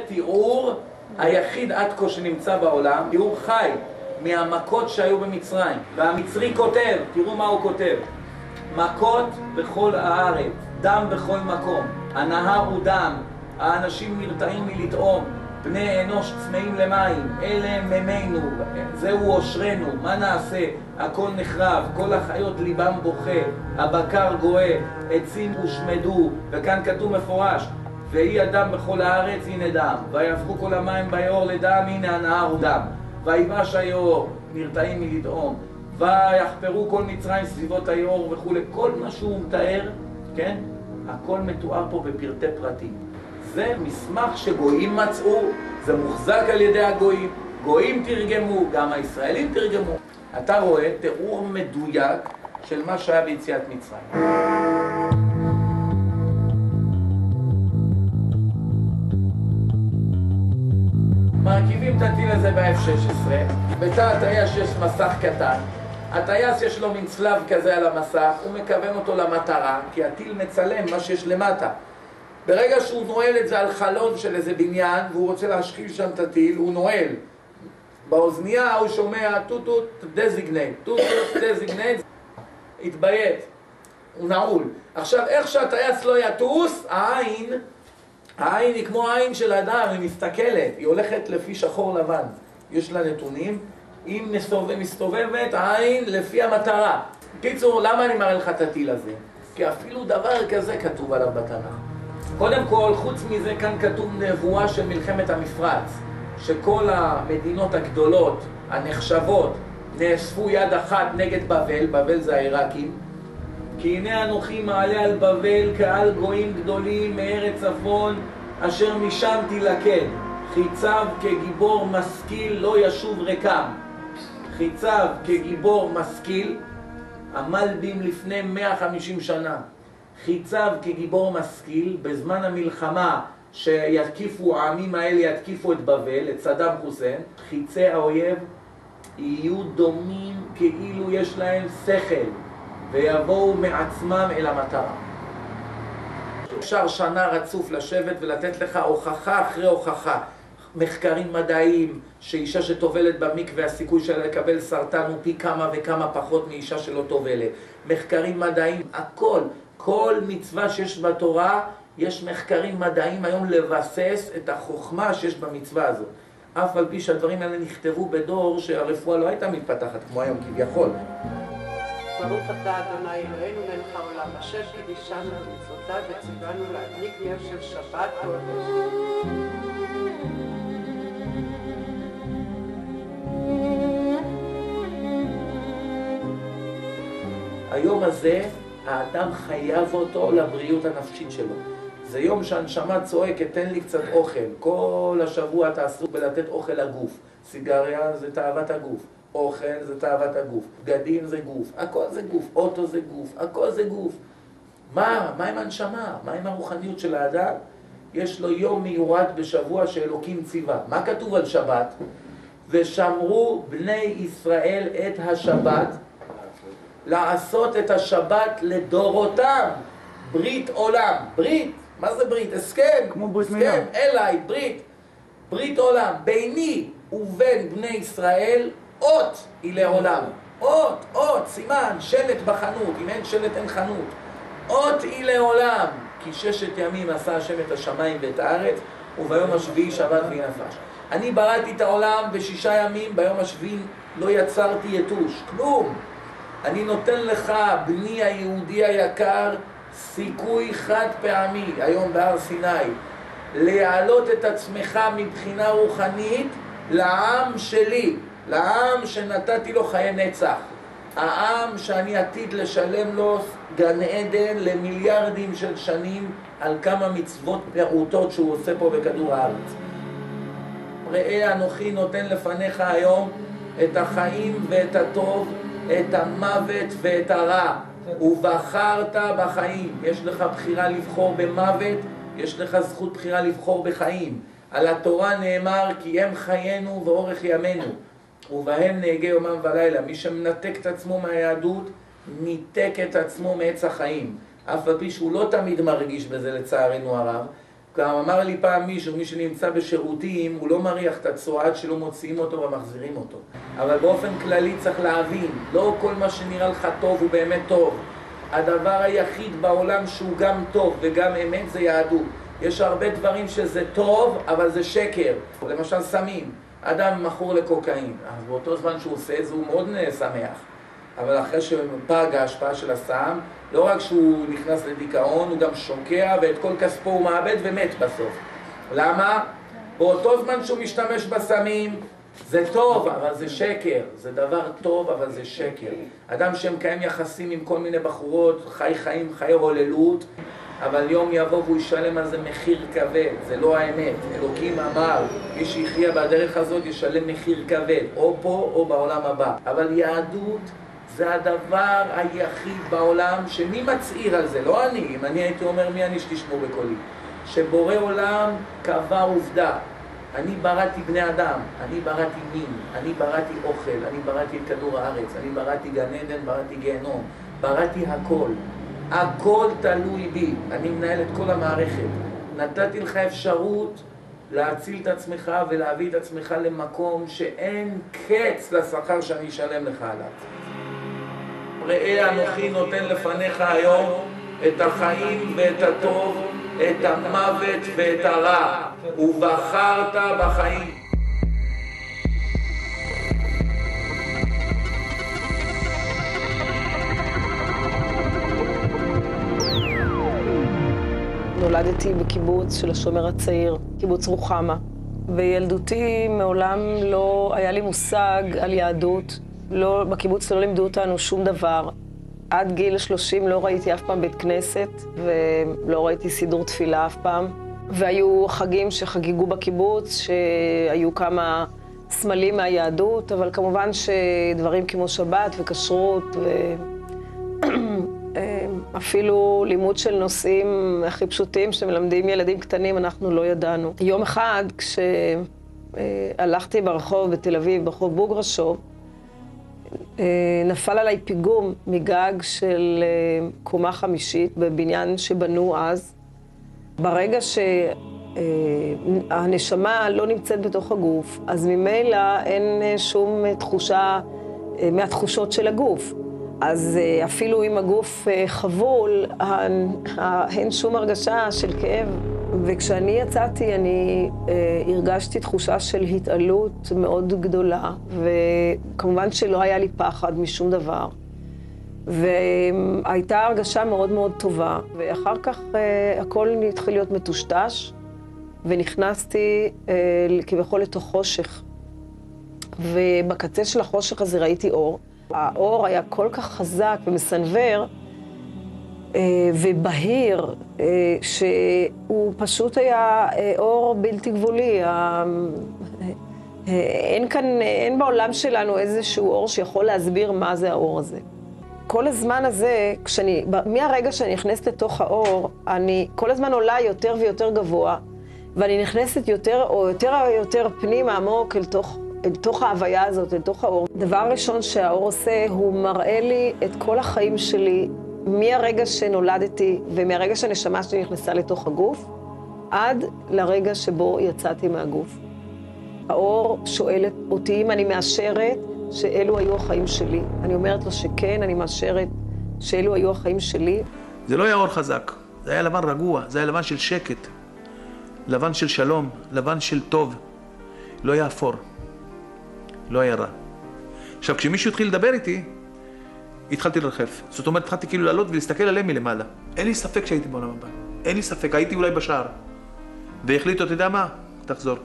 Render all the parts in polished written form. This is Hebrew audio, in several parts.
תיאור היחיד עד כה שנמצא בעולם, תיאור חי מהמכות שהיו במצרים. והמצרי כותב, תראו מה הוא כותב: מכות בכל הארץ, דם בכל מקום, הנהר הוא דם, האנשים נרתעים מלטעום, בני אנוש צמאים למים, אלה ממנו, זהו אושרנו, מה נעשה? הכל נחרב, כל החיות ליבם בוכה, הבקר גואה, עצים הושמדו, וכאן כתוב מפורש: ויהי הדם בכל הארץ, הנה דם, ויהפכו כל המים ביאור לדם, הנה הנהר הוא דם, ויבש היאור, נרתעים מלטעום, ויחפרו כל מצרים סביבות היאור וכו'. כל מה שהוא מתאר, כן? הכל מתואר פה בפרטי פרטים. זה מסמך שגויים מצאו, זה מוחזק על ידי הגויים, גויים תרגמו, גם הישראלים תרגמו. אתה רואה תיאור מדויק של מה שהיה ביציאת מצרים. מרכיבים את הטיל הזה ב-F-16, בתא הטייס יש מסך קטן, הטייס יש לו מין צלב כזה על המסך, הוא מכוון אותו למטרה, כי הטיל מצלם מה שיש למטה. ברגע שהוא נועל את זה על חלון של איזה בניין, והוא רוצה להשחיל שם את הטיל, הוא נועל. באוזנייה הוא שומע טוטוט דזיגנט, טוטוט דזיגנט, התביית, הוא נעול. עכשיו, איך שהטייס לא יטוס, העין היא כמו העין של האדם, היא מסתכלת, היא הולכת לפי שחור לבן. יש לה נתונים, היא מסתובבת העין לפי המטרה. קיצור, למה אני מראה לך את הטיל הזה? כי אפילו דבר כזה כתוב עליו בתנ"ך. קודם כל, חוץ מזה, כאן כתוב נבואה של מלחמת המפרץ, שכל המדינות הגדולות, הנחשבות, נאספו יד אחת נגד בבל, בבל זה העיראקים, כי הנה אנוכי מעלה על בבל קהל גויים גדולים מארץ צפון, אשר משם תילכד. חיצב כגיבור משכיל לא ישוב ריקם. חיצב כגיבור משכיל, המלבים לפני 150 שנה. חיצב כגיבור משכיל, בזמן המלחמה שיתקיפו, העמים האלה יתקיפו את בבל, את סדאם חוסיין, חיצי האויב יהיו דומים כאילו יש להם שכל, ויבואו מעצמם אל המטרה. אפשר שנה רצוף לשבת ולתת לך הוכחה אחרי הוכחה. מחקרים מדעיים שאישה שטובלת במקווה הסיכוי שלה לקבל סרטן הוא פי כמה וכמה פחות מאישה שלא טובלת. מחקרים מדעיים, הכל, כל מצווה שיש בתורה, יש מחקרים מדעיים היום לבסס את החוכמה שיש במצווה הזאת. אף על פי שהדברים האלה נכתבו בדור שהרפואה לא הייתה מתפתחת כמו היום כביכול. ברוך אתה אדוני אלוהינו מלך העולם אשר קידשנו במצוותיו וציוונו להדליק נר של שבת קודש. היום הזה האדם חייב אותו לבריאות הנפשית שלו. זה יום שהנשמה צועקת, תן לי קצת אוכל. כל השבוע אתה עסוק בלתת אוכל לגוף. סיגריה זה תאוות הגוף. אוכל זה תאוות הגוף. בגדים זה גוף. הכל זה גוף. אוטו זה גוף. הכל זה גוף. מה עם הנשמה? מה עם הרוחניות של האדם? יש לו יום מיוחד בשבוע שאלוקים ציווה. מה כתוב על שבת? ושמרו בני ישראל את השבת, לעשות את השבת לדורותם. ברית עולם. ברית. מה זה ברית? הסכם. כמו ברית מילה. הסכם אליי, ברית. ברית עולם. ביני ובין בני ישראל אות היא לעולם. אות, סימן, שלט בחנות. אם אין שלט אין חנות. אות היא לעולם. כי 6 ימים עשה השם את השמיים ואת הארץ, וביום השביעי שבת ויהי נפש. אני בראתי את העולם ב6 ימים, ביום השביעי לא יצרתי יתוש. כלום. אני נותן לך, בני היהודי היקר, סיכוי חד פעמי, היום בהר סיני, להעלות את עצמך מבחינה רוחנית לעם שלי, לעם שנתתי לו חיי נצח, העם שאני עתיד לשלם לו גן עדן למיליארדים של שנים על כמה מצוות פעוטות שהוא עושה פה בכדור הארץ. ראה אנוכי נותן לפניך היום את החיים ואת הטוב, את המוות ואת הרע, ובחרת בחיים. יש לך בחירה לבחור במוות, יש לך זכות בחירה לבחור בחיים. על התורה נאמר כי הם חיינו ואורך ימינו, ובהם נהגה יומם ולילה. מי שמנתק את עצמו מהיהדות, ניתק את עצמו מעץ החיים. אף על פי שהוא לא תמיד מרגיש בזה לצערנו הרב, גם אמר לי פעם מי שנמצא בשירותים, הוא לא מריח את הצועה עד שלא מוציאים אותו ומחזירים אותו. אבל באופן כללי צריך להבין, לא כל מה שנראה לך טוב הוא באמת טוב. הדבר היחיד בעולם שהוא גם טוב וגם אמת זה יהדות. יש הרבה דברים שזה טוב, אבל זה שקר. למשל סמים. אדם מכור לקוקאין, אז באותו זמן שהוא עושה את זה הוא מאוד שמח. אבל אחרי שפג ההשפעה של הסם, לא רק שהוא נכנס לדיכאון, הוא גם שוקע ואת כל כספו הוא מאבד ומת בסוף. למה? באותו זמן שהוא משתמש בסמים, זה טוב, אבל זה שקר. זה דבר טוב, אבל זה שקר. אדם שמקיים יחסים עם כל מיני בחורות, חיי הוללות, אבל יום יבוא והוא ישלם על זה מחיר כבד. זה לא האמת. אלוקים אמר, מי שיחיה בדרך הזאת ישלם מחיר כבד, או פה או בעולם הבא. אבל יהדות זה הדבר היחיד בעולם שמי מצעיר על זה, לא אני. אם אני הייתי אומר מי אני שתשמעו בקולי. שבורא עולם קבע עובדה. אני בראתי בני אדם, אני בראתי מין, אני בראתי אוכל, אני בראתי את כדור הארץ, אני בראתי גן עדן, בראתי גיהנום, בראתי הכל. הכל תלוי בי, אני מנהל את כל המערכת. נתתי לך אפשרות להציל את עצמך ולהביא את עצמך למקום שאין קץ לשכר שאני אשלם לך עליו. ראה אנוכי נותן לפניך היום את החיים ואת הטוב, את המוות ואת הרע, ובחרת בחיים. נולדתי בקיבוץ של השומר הצעיר, קיבוץ רוחמה. בילדותי מעולם לא היה לי מושג על יהדות. בקיבוץ לא לימדו אותנו שום דבר. עד גיל 30 לא ראיתי אף פעם בית כנסת, ולא ראיתי סידור תפילה אף פעם. והיו חגים שחגיגו בקיבוץ, שהיו כמה סמלים מהיהדות, אבל כמובן שדברים כמו שבת וכשרות אפילו לימוד של נושאים הכי פשוטים שמלמדים ילדים קטנים, אנחנו לא ידענו. יום אחד, כשהלכתי ברחוב בתל אביב, ברחוב בוגרשוב, נפל עליי פיגום מגג של קומה חמישית בבניין שבנו אז. ברגע שהנשמה לא נמצאת בתוך הגוף, אז ממילא אין שום תחושה מהתחושות של הגוף. אז אפילו אם הגוף חבול, אין שום הרגשה של כאב. וכשאני יצאתי, אני הרגשתי תחושה של התעלות מאוד גדולה, וכמובן שלא היה לי פחד משום דבר. והייתה הרגשה מאוד מאוד טובה, ואחר כך הכל התחיל להיות מטושטש, ונכנסתי כביכול לתוך חושך. ובקצה של החושך הזה ראיתי אור. האור היה כל כך חזק ומסנבר ובהיר, שהוא פשוט היה אור בלתי גבולי. אין בעולם שלנו איזשהו אור שיכול להסביר מה זה האור הזה. כל הזמן הזה, מהרגע שאני נכנסת לתוך האור, אני כל הזמן עולה יותר ויותר גבוה, ואני נכנסת יותר פנימה עמוק אל תוך ההוויה הזאת, אל תוך האור. דבר ראשון שהאור עושה, הוא מראה לי את כל החיים שלי, מהרגע שנולדתי ומהרגע שהנשמה שלי נכנסה לתוך הגוף, עד לרגע שבו יצאתי מהגוף. האור שואלת אותי אם אני מאשרת שאלו היו החיים שלי. אני אומרת לו שכן, אני מאשרת שאלו היו החיים שלי. זה לא היה אור חזק, זה היה לבן רגוע, זה היה לבן של שקט, לבן של שלום, לבן של טוב. לא היה אפור, לא היה רע. עכשיו, כשמישהו התחיל לדבר איתי, התחלתי לרחף. זאת אומרת, התחלתי כאילו לעלות ולהסתכל עליהם מלמעלה. אין לי ספק שהייתי בעולם הבא. אין לי ספק, הייתי אולי בשער. והחליטו, אתה יודע מה? תחזור.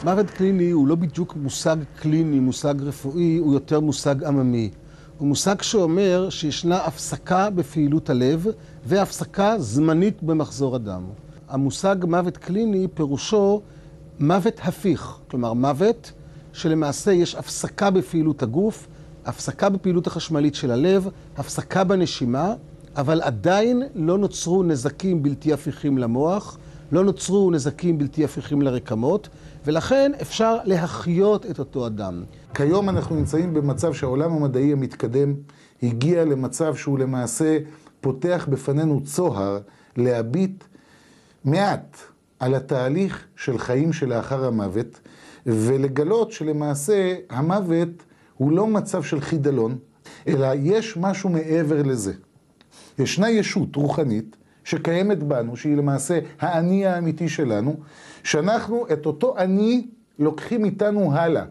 מוות קליני הוא לא בדיוק מושג קליני, מושג רפואי, הוא יותר מושג עממי. הוא מושג שאומר שישנה הפסקה בפעילות הלב והפסקה זמנית במחזור הדם. המושג מוות קליני פירושו מוות הפיך, כלומר מוות שלמעשה יש הפסקה בפעילות הגוף, הפסקה בפעילות החשמלית של הלב, הפסקה בנשימה, אבל עדיין לא נוצרו נזקים בלתי הפיכים למוח, לא נוצרו נזקים בלתי הפיכים לרקמות, ולכן אפשר להחיות את אותו אדם. כיום אנחנו נמצאים במצב שהעולם המדעי המתקדם הגיע למצב שהוא למעשה פותח בפנינו צוהר להביט מעט על התהליך של חיים שלאחר המוות, ולגלות שלמעשה המוות הוא לא מצב של חידלון, אלא יש משהו מעבר לזה. ישנה ישות רוחנית שקיימת בנו, שהיא למעשה האני האמיתי שלנו, שאנחנו את אותו אני לוקחים איתנו הלאה.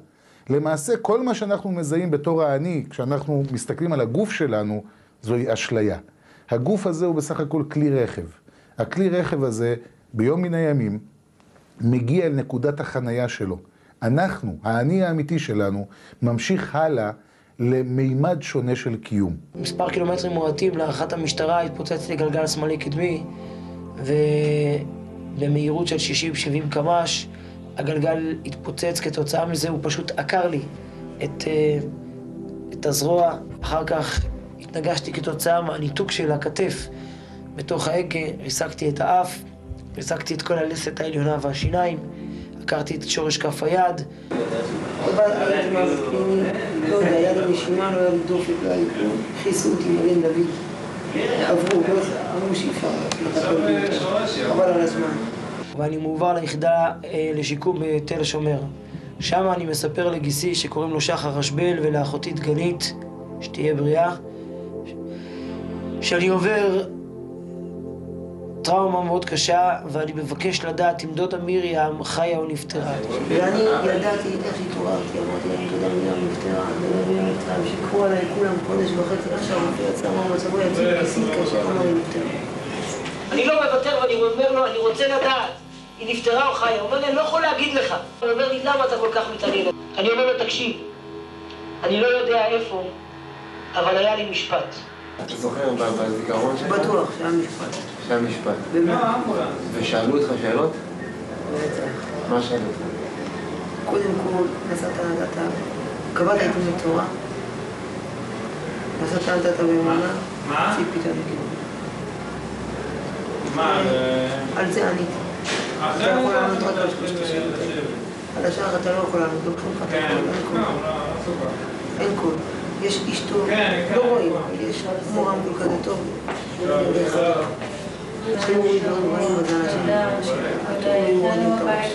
למעשה כל מה שאנחנו מזהים בתור האני, כשאנחנו מסתכלים על הגוף שלנו, זוהי אשליה. הגוף הזה הוא בסך הכל כלי רכב. הכלי רכב הזה ביום מן הימים מגיע אל נקודת החנייה שלו. אנחנו, האני האמיתי שלנו, ממשיך הלאה למימד שונה של קיום. מספר קילומטרים מועטים להערכת המשטרה התפוצץ לי גלגל שמאלי קדמי, ובמהירות של 60-70 קמ"ש הגלגל התפוצץ. כתוצאה מזה הוא פשוט עקר לי את הזרוע. אחר כך התנגשתי כתוצאה מהניתוק של הכתף בתוך ההגה, ריסקתי את האף, ריסקתי את כל הלסת העליונה והשיניים, עקרתי את שורש כף היד. לא יודע, יד הנשימה, לא היה לי דופק, לא היה לי כלום. הכניסו אותי מגן דוד. עברו, אמרו שאיפה, אבל על הזמן. ואני מועבר ליחידה לשיקום בתל השומר. שם אני מספר לגיסי שקוראים לו שחר אשבל ולאחותי דגנית, שתהיה בריאה, שאני עובר טראומה מאוד קשה, ואני מבקש לדעת אם דודה מרים חיה או נפטרה. ואני ידעתי איך התעוררתי, אמרתי להם דודה מרים נפטרה, דודה מרים נפטרה, ושיקחו עליי כולם חודש וחצי, עכשיו הוא יצא מהמצבו, יציב כיסית כאשר אמר לי נפטרה. אני לא מוותר ואני אומר לו, אני רוצה לדעת, היא נפטרה או חיה? הוא אומר לי, אני לא יכול להגיד לך. הוא אומר לי, למה אתה כל כך מתעניין? אני אומר לו, תקשיב, אני לא יודע איפה, אבל היה לי משפט. אתה זוכר בזיכרון שלך? בטוח, שהיה משפט. שהיה משפט. ומה? ושאלו אותך שאלות? בטח. מה שאלו אותך? קודם כל, אתה קבעת איתי מתורה, נתת באמונה, ציפית נגיד. על זה עניתי. אתה יכול לענות רק על שלושת השאלות האלה. על השאר אתה לא יכול לענות, לא כלום לך, אין קול. יש איש טוב, לא רואים, יש כמו רמבול כזה טוב, שמוריד דברים רואים בזן השני, התורים רואים את הראש.